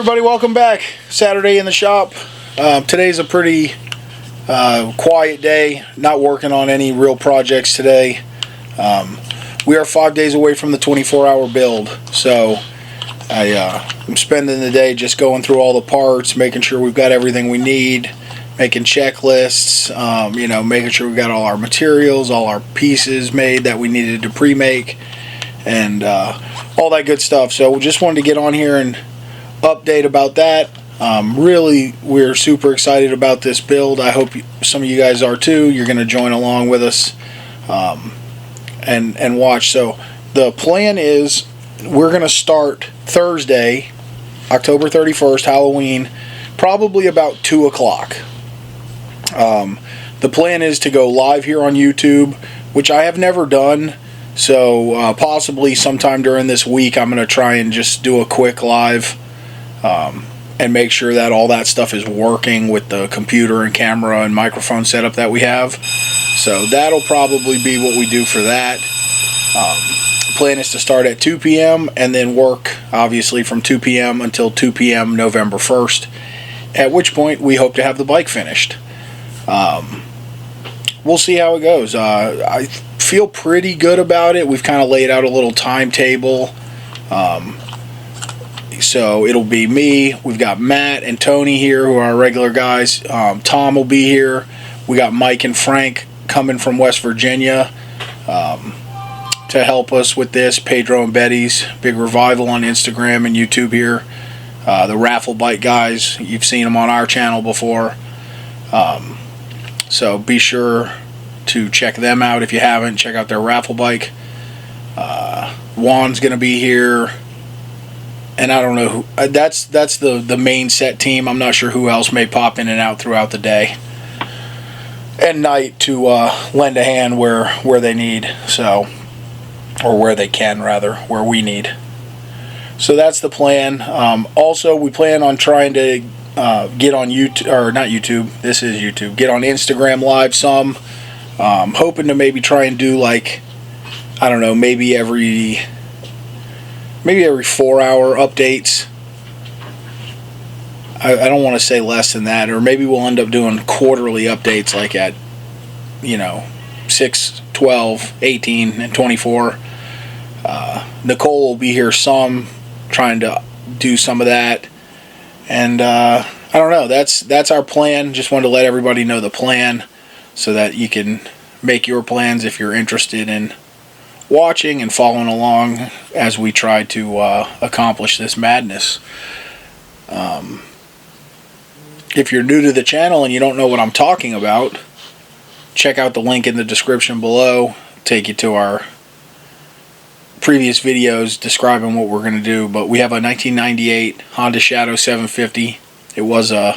everybody, welcome back. Saturday in the shop. Today's a pretty quiet day. Not working on any real projects today. We are 5 days away from the 24-hour build, so I'm spending the day just going through all the parts, making sure we've got everything we need, making checklists, making sure we've got all our materials, all our pieces made that we needed to pre-make, and all that good stuff. So we just wanted to get on here and update about that. Really, we're super excited about this build. I hope some of you guys are too. You're going to join along with us and watch. So the plan is we're going to start Thursday, October 31st, Halloween, probably about 2 o'clock. The plan is to go live here on YouTube, which I have never done. So possibly sometime during this week I'm going to try and just do a quick live and make sure that all that stuff is working with the computer and camera and microphone setup that we have. So that'll probably be what we do for that. The plan is to start at 2 p.m. and then work obviously from 2 p.m. until 2 p.m. November 1st, at which point we hope to have the bike finished. We'll see how it goes. I feel pretty good about it. We've kind of laid out a little timetable. So it'll be me. We've got Matt and Tony here, who are our regular guys. Tom will be here. We got Mike and Frank coming from West Virginia to help us with this. Pedro and Betty's Big Revival on Instagram and YouTube here. The Raffle Bike guys, you've seen them on our channel before. So be sure to check them out if you haven't. Check out their raffle bike. Juan's going to be here. And I don't know who, that's the main set team. I'm not sure who else may pop in and out throughout the day and night to lend a hand where they need, so, or where they can rather, where we need. So that's the plan. Also, we plan on trying to get on YouTube, or not YouTube, this is YouTube, get on Instagram Live some. Hoping to maybe try and do, like, I don't know, maybe every 4-hour updates. I don't want to say less than that, or maybe we'll end up doing quarterly updates, like at 6, 12, 18, and 24. Nicole will be here some, trying to do some of that, and I don't know, that's our plan. Just wanted to let everybody know the plan so that you can make your plans if you're interested in watching and following along as we try to accomplish this madness. If you're new to the channel and you don't know what I'm talking about, check out the link in the description below. Take you to our previous videos describing what we're going to do. But we have a 1998 Honda Shadow 750. It was an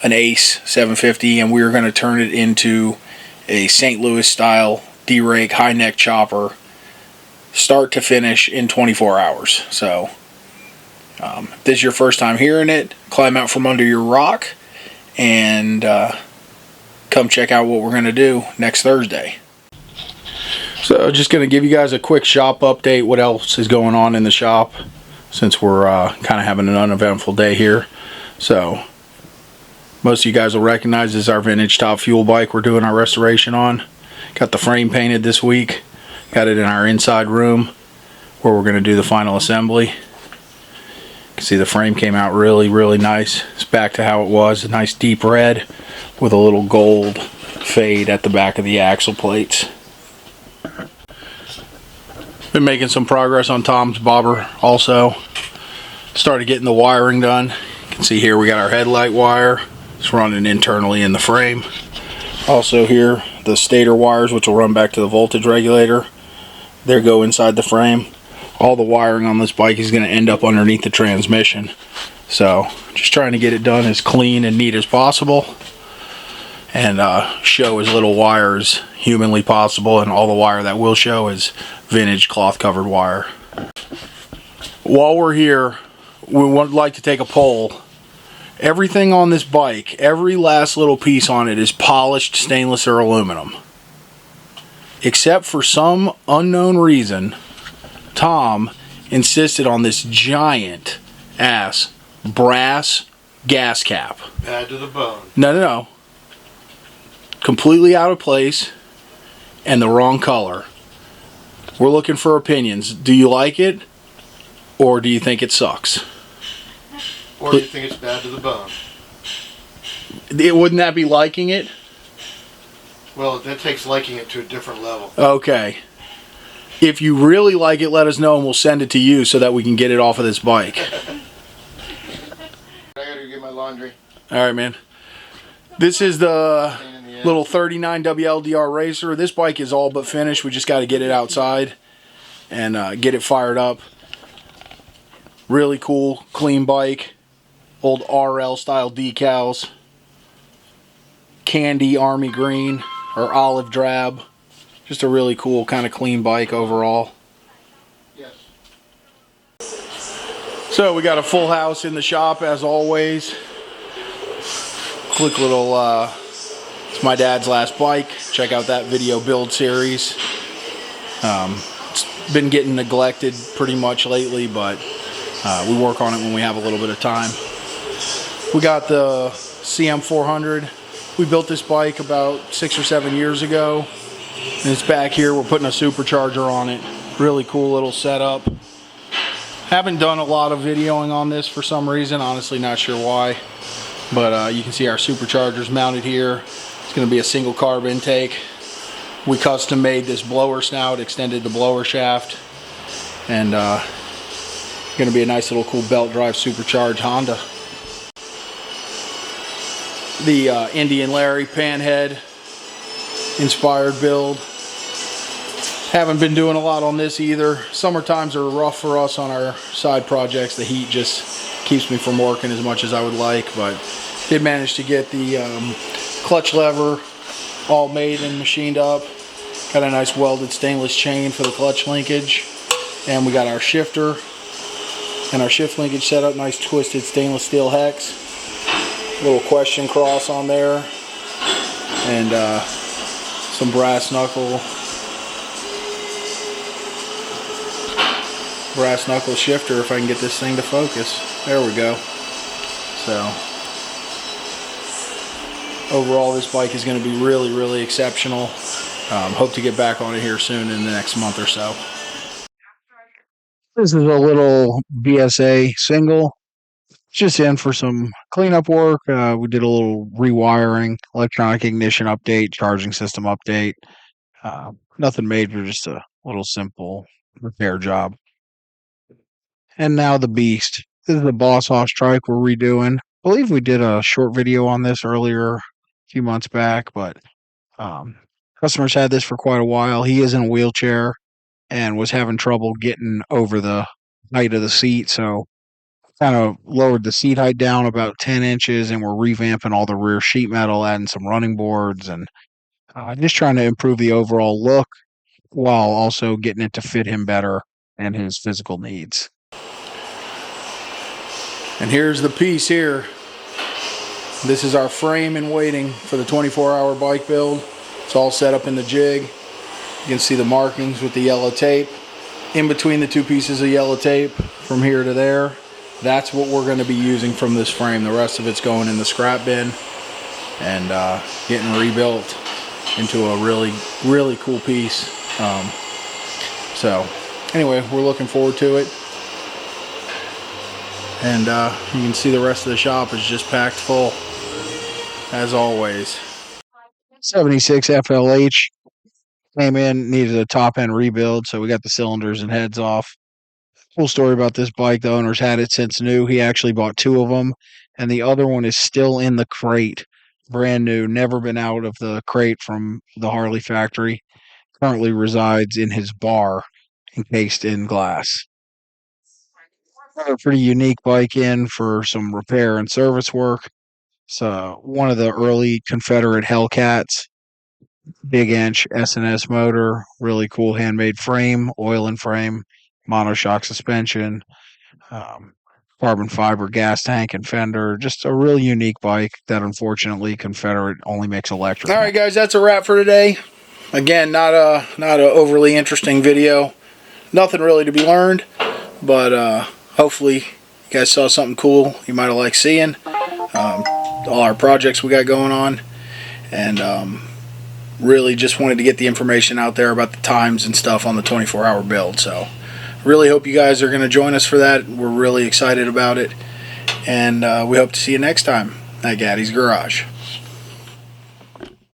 Ace 750, and we are going to turn it into a St. Louis style D-rake high neck chopper, start to finish in 24 hours. So if this is your first time hearing it, climb out from under your rock and come check out what we're going to do next Thursday. So just going to give you guys a quick shop update, what else is going on in the shop, since we're kind of having an uneventful day here. So most of you guys will recognize this is our vintage top fuel bike we're doing our restoration on. Got the frame painted this week. Got it in our inside room where we're going to do the final assembly. You can see the frame came out really nice. It's back to how it was, a nice deep red with a little gold fade at the back of the axle plates. Been making some progress on Tom's bobber also. Started getting the wiring done. You can see here we got our headlight wire. It's running internally in the frame. Also here, the stator wires, which will run back to the voltage regulator. They go inside the frame. All the wiring on this bike is going to end up underneath the transmission. So just trying to get it done as clean and neat as possible, and show as little wire as humanly possible, and all the wire that will show is vintage cloth covered wire. While we're here, we would like to take a poll. Everything on this bike, every last little piece on it, is polished stainless or aluminum. Except for some unknown reason, Tom insisted on this giant ass brass gas cap. Bad to the bone. No. Completely out of place and the wrong color. We're looking for opinions. Do you like it, or do you think it sucks? Or do you think it's bad to the bone? Wouldn't that be liking it? Well, that takes liking it to a different level. Okay. If you really like it, let us know and we'll send it to you so that we can get it off of this bike. I gotta get my laundry. Alright, man. This is the little 39 WLDR Racer. This bike is all but finished. We just got to get it outside and get it fired up. Really cool, clean bike. Old RL style decals. Candy army green or olive drab. Just a really cool kind of clean bike overall. Yes. So we got a full house in the shop as always. Quick little it's my dad's last bike. Check out that video build series. It's been getting neglected pretty much lately, but we work on it when we have a little bit of time. We got the CM400. We built this bike about 6 or 7 years ago, and it's back here. We're putting a supercharger on it. Really cool little setup. Haven't done a lot of videoing on this for some reason, honestly not sure why, but you can see our superchargers mounted here. It's going to be a single carb intake. We custom made this blower snout, extended the blower shaft, and going to be a nice little cool belt drive supercharged Honda. The Indian Larry panhead inspired build. Haven't been doing a lot on this either. Summer times are rough for us on our side projects. The heat just keeps me from working as much as I would like, but did manage to get the clutch lever all made and machined up. Got a nice welded stainless chain for the clutch linkage, and we got our shifter and our shift linkage set up. Nice twisted stainless steel hex. Little question cross on there, and some brass knuckle shifter if I can get this thing to focus. There we go. So overall, this bike is going to be really, really exceptional. Hope to get back on it here soon in the next month or so. This is a little BSA Single. Just in for some cleanup work. We did a little rewiring, electronic ignition update, charging system update. Nothing major, just a little simple repair job. And now the beast. This is the Boss Hoss trike we're redoing. I believe we did a short video on this earlier, a few months back, but customers had this for quite a while. He is in a wheelchair and was having trouble getting over the height of the seat, so kind of lowered the seat height down about 10 inches, and we're revamping all the rear sheet metal, adding some running boards, and just trying to improve the overall look while also getting it to fit him better and his physical needs. And here's the piece here. This is our frame in waiting for the 24-hour bike build. It's all set up in the jig. You can see the markings with the yellow tape. In between the two pieces of yellow tape from here to there, that's what we're going to be using from this frame. The rest of it's going in the scrap bin and getting rebuilt into a really, really cool piece. So anyway, we're looking forward to it. And you can see the rest of the shop is just packed full, as always. 76 FLH came in, needed a top end rebuild, so we got the cylinders and heads off. Cool story about this bike. The owner's had it since new. He actually bought 2 of them, and the other one is still in the crate, brand new, never been out of the crate from the Harley factory. Currently resides in his bar, encased in glass. A pretty unique bike in for some repair and service work. So one of the early Confederate Hellcats, big inch S&S motor, really cool handmade frame, oil and frame, monoshock suspension, carbon fiber gas tank and fender. Just a really unique bike that unfortunately Confederate only makes electric. All right, guys, that's a wrap for today. Again, not a overly interesting video. Nothing really to be learned, but hopefully you guys saw something cool you might have liked seeing. All our projects we got going on, and really just wanted to get the information out there about the times and stuff on the 24-hour build. So really hope you guys are going to join us for that. We're really excited about it, and we hope to see you next time at Gattis Garage.